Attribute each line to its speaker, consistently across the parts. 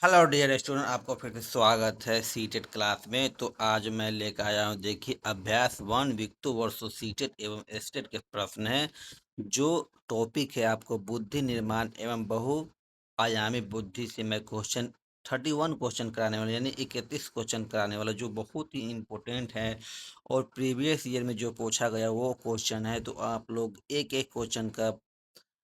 Speaker 1: Hello dear student, आपको फिर से स्वागत है सीटेट क्लास में। तो आज मैं लेकर आया हूँ, देखिए, अभ्यास 1 विक्टो वर्सो सीटेट एवं एस्टेट के प्रश्न है। जो टॉपिक है आपको बुद्धि निर्माण एवं बहुआयामी बुद्धि से मैं क्वेश्चन 31 क्वेश्चन कराने वाला, यानी 31 क्वेश्चन कराने वाला, जो बहुत ही इम्पोर्टेंट है और प्रीवियस ईयर में जो पूछा गया वो क्वेश्चन है। तो आप लोग एक एक क्वेश्चन का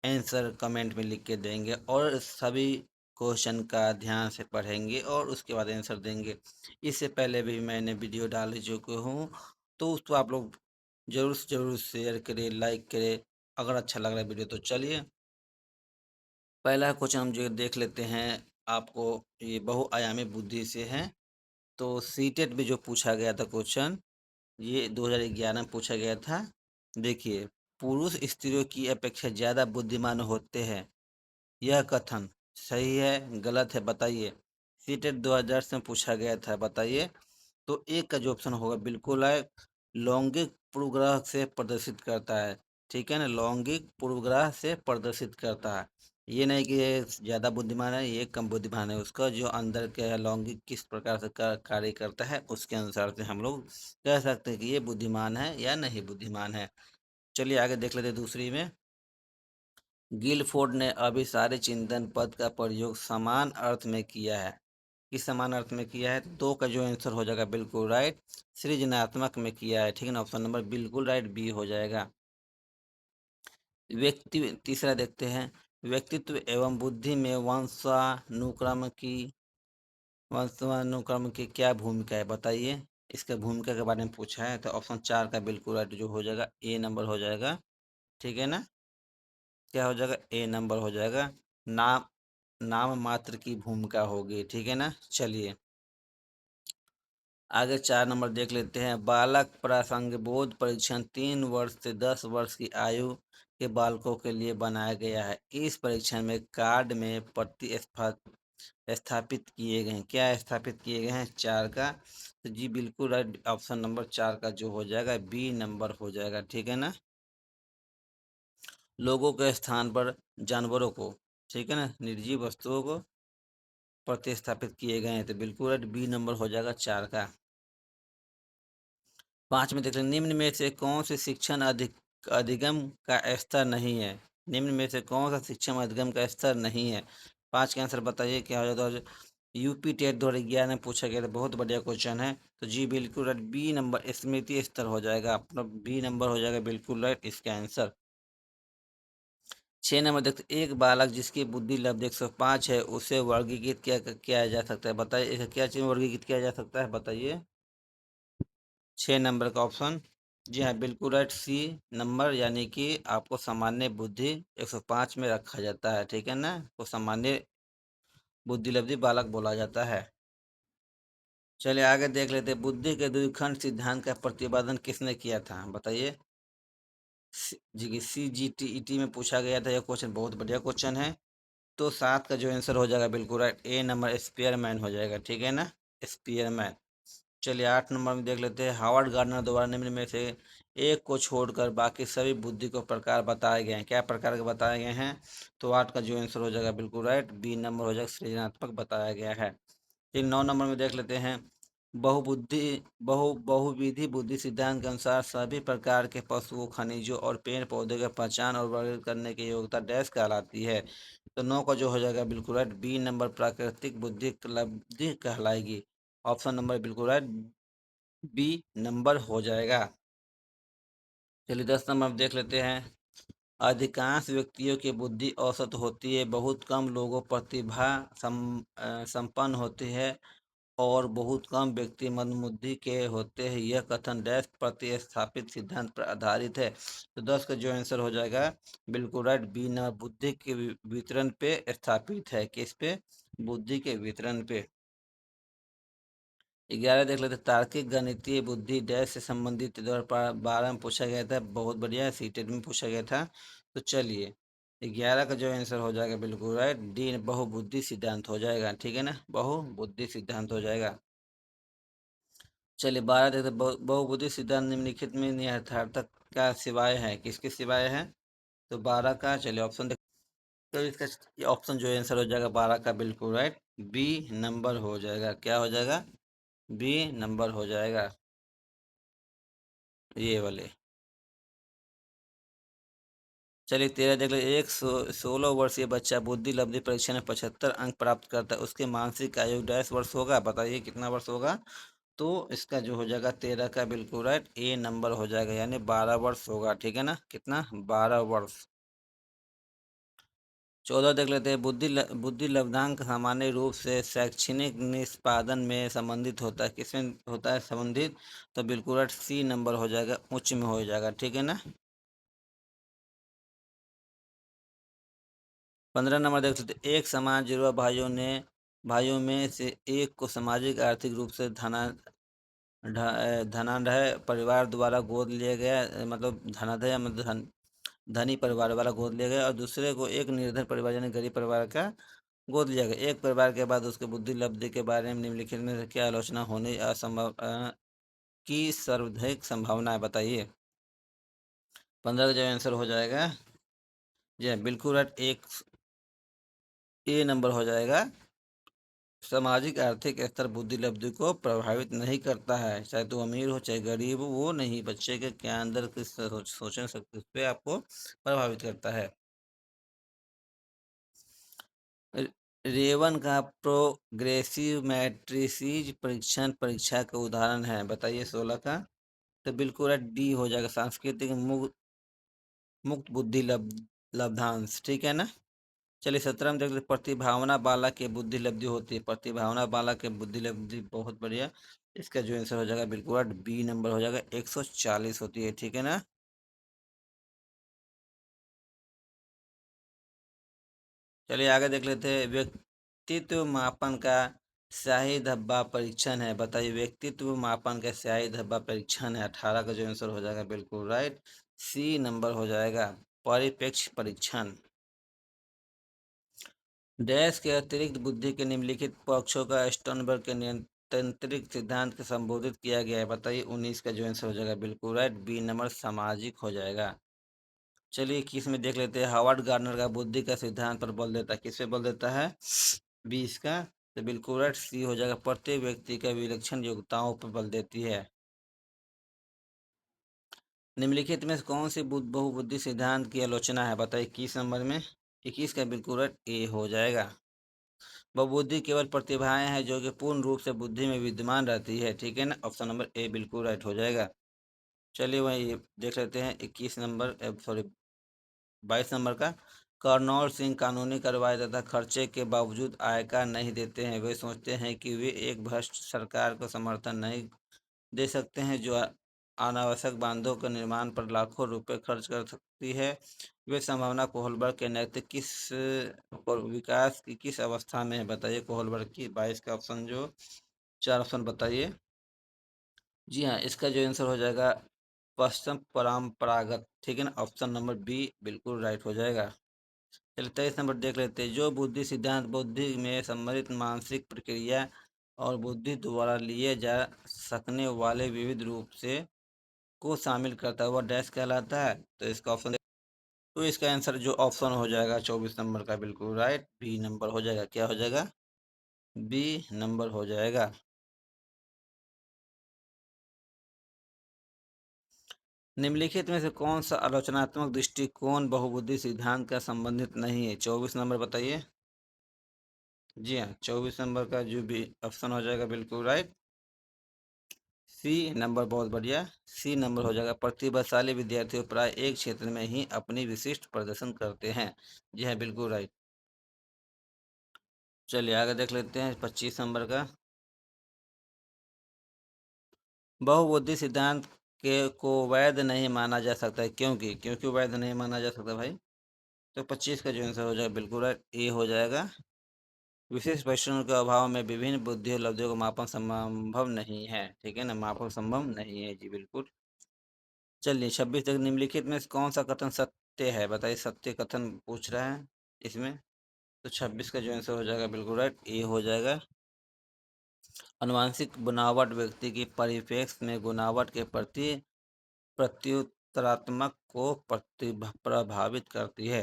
Speaker 1: आंसर कमेंट में लिख के देंगे और सभी क्वेश्चन का ध्यान से पढ़ेंगे और उसके बाद आंसर देंगे। इससे पहले भी मैंने वीडियो डाल चुके हूँ, तो उसको आप लोग ज़रूर से ज़रूर शेयर करें, लाइक करें अगर अच्छा लग रहा है वीडियो। तो चलिए, पहला क्वेश्चन हम जो देख लेते हैं। आपको ये बहुआयामी बुद्धि से है। तो सीटेट में जो पूछा गया था क्वेश्चन, ये 2011 में पूछा गया था। देखिए, पुरुष स्त्रियों की अपेक्षा ज़्यादा बुद्धिमान होते हैं, यह कथन सही है गलत है बताइए। सीटेट 2000 में पूछा गया था, बताइए। तो एक का जो ऑप्शन होगा बिल्कुल है, लैंगिक पूर्वाग्रह से प्रदर्शित करता है। ठीक है ना, लैंगिक पूर्वाग्रह से प्रदर्शित करता है। ये नहीं कि ये ज़्यादा बुद्धिमान है, ये कम बुद्धिमान है। उसका जो अंदर का लैंगिक किस प्रकार से कार्य करता है, उसके अनुसार से हम लोग कह सकते हैं कि ये बुद्धिमान है या नहीं बुद्धिमान है। चलिए आगे देख लेते हैं दूसरी में। गिलफोर्ड ने अभिसारी चिंतन पद का प्रयोग समान अर्थ में किया है। किस समान अर्थ में किया है? दो का जो आंसर हो जाएगा बिल्कुल राइट, सृजनात्मक में किया है। ठीक है ना, ऑप्शन नंबर बिल्कुल राइट बी हो जाएगा। व्यक्ति तीसरा देखते हैं। व्यक्तित्व एवं बुद्धि में वंशानुक्रम की क्या भूमिका है, बताइए। इसका भूमिका के बारे में पूछा है, तो ऑप्शन 4 का बिल्कुल राइट जो हो जाएगा ए नंबर हो जाएगा। ठीक है ना, क्या हो जाएगा? ए नंबर हो जाएगा। नाम नाम मात्र की भूमिका होगी। ठीक है ना, चलिए आगे 4 नंबर देख लेते हैं। बालक प्रासंगिक परीक्षण 3 वर्ष से 10 वर्ष की आयु के बालकों के लिए बनाया गया है। इस परीक्षण में कार्ड में स्थापित किए गए हैं। क्या स्थापित किए गए हैं? 4 का। तो जी बिल्कुल राइट, ऑप्शन नंबर 4 का जो हो जाएगा बी नंबर हो जाएगा। ठीक है ना, लोगों के स्थान पर जानवरों को, ठीक है ना, निर्जीव वस्तुओं को प्रतिस्थापित किए गए हैं। तो बिल्कुल राइट बी नंबर हो जाएगा 4 का। 5 में देख लें, निम्न में से कौन से शिक्षण अधिगम का स्तर नहीं है? निम्न में से कौन सा शिक्षण अधिगम का स्तर नहीं है? 5 का आंसर बताइए क्या हो जाता है। यूपी टेट 2011 में पूछा गया था, बहुत बढ़िया क्वेश्चन है। तो जी बिल्कुल राइट बी नंबर स्मृति स्तर हो जाएगा, अपना बी नंबर हो जाएगा बिल्कुल राइट इसका आंसर। 6 नंबर देखते, एक बालक जिसकी बुद्धि लब्ध 105 है, उसे वर्गीकृत क्या किया जा सकता है, बताइए। इसे क्या चीज में वर्गीकृत किया जा सकता है, बताइए। 6 नंबर का ऑप्शन, जी हाँ बिल्कुल राइट सी नंबर, यानी कि आपको सामान्य बुद्धि 105 में रखा जाता है। ठीक है ना, वो सामान्य बुद्धि लब्धि बालक बोला जाता है। चलिए आगे देख लेते हैं। बुद्धि के द्विखंड सिद्धांत का प्रतिपादन किसने किया था, बताइए। जी CGTET में पूछा गया था यह क्वेश्चन, बहुत बढ़िया क्वेश्चन है। तो 7 का जो आंसर हो जाएगा बिल्कुल राइट ए नंबर स्पीयरमैन हो जाएगा। ठीक है ना, स्पीयरमैन। चलिए 8 नंबर में देख लेते हैं। हावर्ड गार्डनर द्वारा निम्न में से एक को छोड़कर बाकी सभी बुद्धि को प्रकार बताए गए हैं। क्या प्रकार के बताए गए हैं? तो 8 का जो आंसर हो जाएगा बिल्कुल राइट बी नंबर हो जाएगा, सृजनात्मक बताया गया है। फिर 9 नंबर में देख लेते हैं। बहुबुद्धि बहुविधि बुद्धि सिद्धांत के अनुसार सभी प्रकार के पशुओं, खनिजों और पेड़ पौधे की पहचान और वर्गीकृत करने की योग्यता डैश कहलाती है। तो 9 का जो हो जाएगा बिल्कुल राइट बी नंबर प्राकृतिक बुद्धि उपलब्धि कहलाएगी। ऑप्शन नंबर बिल्कुल राइट बी नंबर हो जाएगा। चलिए 10 नंबर देख लेते हैं। अधिकांश व्यक्तियों की बुद्धि औसत होती है, बहुत कम लोगों संपन्न होती है और बहुत कम व्यक्ति मंदबुद्धि के होते हैं। यह कथन डैश प्रतिस्थापित सिद्धांत पर आधारित है। तो 10 का जो आंसर हो जाएगा बिल्कुल राइट बी नंबर बुद्धि के वितरण पे स्थापित है। किस पे? बुद्धि के वितरण पे। 11 देख लेते, तार्किक गणितीय बुद्धि डैश से संबंधित 2012 में पूछा गया था, बहुत बढ़िया सीटेट में पूछा गया था। तो चलिए 11 का जो आंसर हो जाएगा बिल्कुल राइट डी बहुबुद्धि सिद्धांत हो जाएगा। ठीक है ना, बहुबुद्धि सिद्धांत हो जाएगा। चलिए 12 देखते, बहुबुद्धि सिद्धांत निम्नलिखित में नियथार्थक का सिवाय है, किसके सिवाय है? तो 12 का, चलिए ऑप्शन तो इसका ये ऑप्शन जो आंसर हो जाएगा 12 का बिल्कुल राइट, बी नंबर हो जाएगा। क्या हो जाएगा? बी नंबर हो जाएगा, ये वाले। चलिए 13 देख लीजिए। एक 16 वर्षीय बच्चा बुद्धि लब्धि परीक्षा में 75 अंक प्राप्त करता है, उसके मानसिक आयु डैश वर्ष होगा, बताइए कितना वर्ष होगा? तो इसका जो हो जाएगा 13 का बिल्कुल राइट, ए नंबर हो जाएगा, यानी 12 वर्ष होगा। ठीक है ना, कितना? 12 वर्ष। 14 देख लेते हैं। बुद्धि लब्धांक सामान्य रूप से शैक्षणिक निष्पादन में संबंधित होता है, किसमें होता है संबंधित? तो बिल्कुल राइट, सी नंबर हो जाएगा, उच्च में हो जाएगा। ठीक है ना। 15 नंबर देख सकते हैं। एक समान जुड़वा भाइयों में से एक को सामाजिक आर्थिक रूप से धनाढ़ परिवार द्वारा गोद लिया गया, मतलब धनाढ़ मतलब धनी परिवार वाला गोद लिया गया, और दूसरे को एक निर्धन परिवार यानी गरीब परिवार का गोद लिया गया। एक परिवार के बाद उसके बुद्धि लब्धि के बारे में निम्नलिखित में से क्या आलोचना होने असंभव की सर्वाधिक संभावना है, बताइए। 15 का जो आंसर हो जाएगा, जी हाँ, बिल्कुल राइट, एक ए नंबर हो जाएगा। सामाजिक आर्थिक स्तर बुद्धि लब्धि को प्रभावित नहीं करता है, चाहे तो अमीर हो चाहे गरीब हो, वो नहीं, बच्चे के क्या अंदर की सोचने शक्ति उस पे आपको प्रभावित करता है। रेवन का प्रोग्रेसिव मैट्रिसेस परीक्षण परीक्षा का उदाहरण है, बताइए 16 का। तो बिल्कुल डी हो जाएगा, सांस्कृतिक मुक्त बुद्धि लब्धांश। ठीक है ना। चलिए 17 में देख लीजिए। प्रतिभावना बालक के बुद्धि लब्धि होती है, प्रतिभावना बालक के बुद्धि लब्धि, बहुत बढ़िया। इसका जो आंसर हो जाएगा बिल्कुल बी नंबर हो जाएगा, 140 होती है। ठीक है ना। चलिए आगे देख लेते हैं। व्यक्तित्व मापन का स्याही धब्बा परीक्षण है, बताइए। व्यक्तित्व मापन का स्याही धब्बा परीक्षण है, 18 का जो आंसर हो जाएगा बिल्कुल राइट, सी नंबर हो जाएगा, परिप्रेक्ष्य परीक्षण। डैश के अतिरिक्त बुद्धि के निम्नलिखित पक्षों का स्टर्नबर्ग के नियंत्रित सिद्धांत के संबोधित किया गया है, बताइए। 19 का जो आंसर हो जाएगा बिल्कुल राइट, बी नंबर सामाजिक हो जाएगा। चलिए 21 में देख लेते हैं। हार्वर्ड गार्डनर का बुद्धि का सिद्धांत पर बल देता है, किस पे बल देता है? 20 का, तो बिल्कुल राइट, सी हो जाएगा, प्रत्येक व्यक्ति का विलक्षण योग्यताओं पर बल देती है। निम्नलिखित में से कौन सी बहुबुद्धि सिद्धांत की आलोचना है, बताइए। 21 नंबर में 21 का बिल्कुल राइट, ए हो जाएगा। बहुबुद्धि केवल प्रतिभाएं हैं जो कि पूर्ण रूप से बुद्धि में विद्यमान रहती है। ठीक है ना, ऑप्शन नंबर ए बिल्कुल राइट हो जाएगा। चलिए वही देख लेते हैं 21 नंबर, सॉरी 22 नंबर का। कर्नौल सिंह कानूनी कार्रवाई तथा खर्चे के बावजूद आयकर नहीं देते हैं। वे सोचते हैं कि वे एक भ्रष्ट सरकार को समर्थन नहीं दे सकते हैं जो अनावश्यक बांधों के निर्माण पर लाखों रुपए खर्च कर सकती है। वे संभावना कोहलबर्ग के नैतिक किस और विकास की किस अवस्था में है, बताइए। कोहलबर्ग की 22 का ऑप्शन जो 4 ऑप्शन बताइए। जी हाँ, इसका जो आंसर हो जाएगा पश्चिम परंपरागत। ठीक है ना, ऑप्शन नंबर बी बिल्कुल राइट हो जाएगा। चलिए 23 नंबर देख लेते हैं। जो बुद्धि सिद्धांत बुद्धि में सम्मिलित मानसिक प्रक्रिया और बुद्धि द्वारा लिए जा सकने वाले विविध रूप से को शामिल करता है, वह डैश कहलाता है। तो इसका ऑप्शन, तो इसका आंसर जो ऑप्शन हो जाएगा 24 नंबर का बिल्कुल राइट, बी नंबर हो जाएगा। क्या हो जाएगा? बी नंबर हो जाएगा। निम्नलिखित में से कौन सा आलोचनात्मक दृष्टिकोण बहुबुद्धि सिद्धांत का संबंधित नहीं है, 24 नंबर बताइए। जी हाँ, 24 नंबर का जो भी ऑप्शन हो जाएगा बिल्कुल राइट, सी नंबर, बहुत बढ़िया, सी नंबर हो जाएगा। प्रतिभाशाली विद्यार्थी प्राय एक क्षेत्र में ही अपनी विशिष्ट प्रदर्शन करते हैं। जी हाँ, बिल्कुल राइट। चलिए आगे देख लेते हैं 25 नंबर का। बहुबुद्धि सिद्धांत के को वैध नहीं माना जा सकता है, क्योंकि क्योंकि वैध नहीं माना जा सकता भाई। तो 25 का जो आंसर हो जाएगा बिल्कुल राइट, ए हो जाएगा। विशेष परिश्रम के अभाव में विभिन्न बुद्धि उपलब्धियों को मापन संभव नहीं है। ठीक है ना, मापन संभव नहीं है, जी बिल्कुल। चलिए 26 तक। निम्नलिखित में से कौन सा कथन सत्य है, बताइए। सत्य कथन पूछ रहा है इसमें। तो 26 का जो आंसर हो जाएगा बिल्कुल राइट, ए हो जाएगा। अनुवांशिक बनावट व्यक्ति की परिप्रेक्ष्य में गुणावट के प्रति प्रत्युत्तरात्मक को प्रभावित करती है।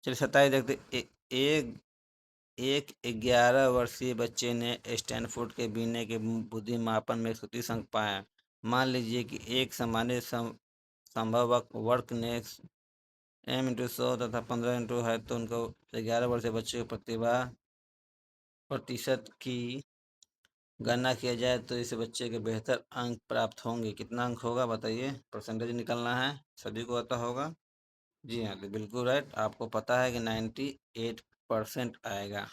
Speaker 1: चलिए 27 देखते एक एक 11 वर्षीय बच्चे ने स्टैनफोर्ड के बीने के बुद्धि मापन में 130 अंक पाए। मान लीजिए कि एक सामान्य संभव वर्कनेस m×100 तथा 15 है, तो उनको 11 वर्षीय बच्चे की प्रतिभा प्रतिशत की गणना किया जाए तो इस बच्चे के बेहतर अंक प्राप्त होंगे। कितना अंक होगा बताइए, परसेंटेज निकालना है, सभी को आता होगा। जी हाँ, तो बिल्कुल राइट, आपको पता है कि 98% आएगा।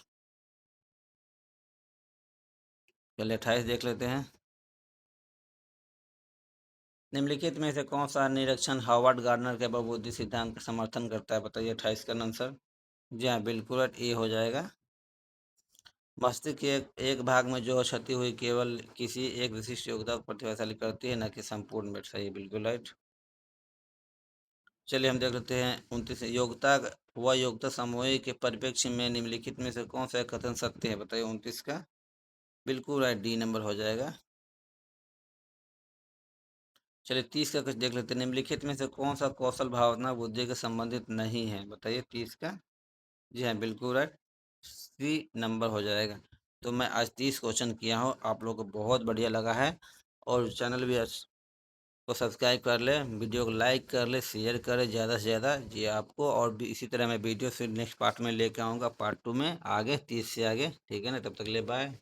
Speaker 1: चलिए 28 देख लेते हैं। निम्नलिखित में से कौन सा निरीक्षण हार्वर्ड गार्डनर के बहुबुद्धि सिद्धांत का समर्थन करता है, बताइए 28 का आंसर। जी हाँ, बिल्कुल राइट, ए हो जाएगा। मस्तिष्क के एक भाग में जो क्षति हुई केवल किसी एक विशिष्ट योगता को प्रतिभाशाली करती है, न कि संपूर्ण में। सही, बिल्कुल राइट। चलिए हम देख लेते हैं 29 योग्यता व योग्यता सामूहिक के परिप्रेक्ष्य में निम्नलिखित में से कौन सा कथन सत्य है, बताइए 29 का। बिल्कुल राइट, डी नंबर हो जाएगा। चलिए 30 का कुछ देख लेते हैं। निम्नलिखित में से कौन सा कौशल भावना बुद्धि के संबंधित नहीं है, बताइए 30 का। जी हाँ, बिल्कुल राइट, सी नंबर हो जाएगा। तो मैं आज 30 क्वेश्चन किया हूँ, आप लोगों को बहुत बढ़िया लगा है। और चैनल भी को सब्सक्राइब कर ले, वीडियो को लाइक कर ले, शेयर करें ज़्यादा से ज़्यादा जी आपको। और भी इसी तरह मैं वीडियो फिर नेक्स्ट पार्ट में लेके आऊँगा, पार्ट 2 में आगे 30 से आगे। ठीक है ना, तब तक ले बाय।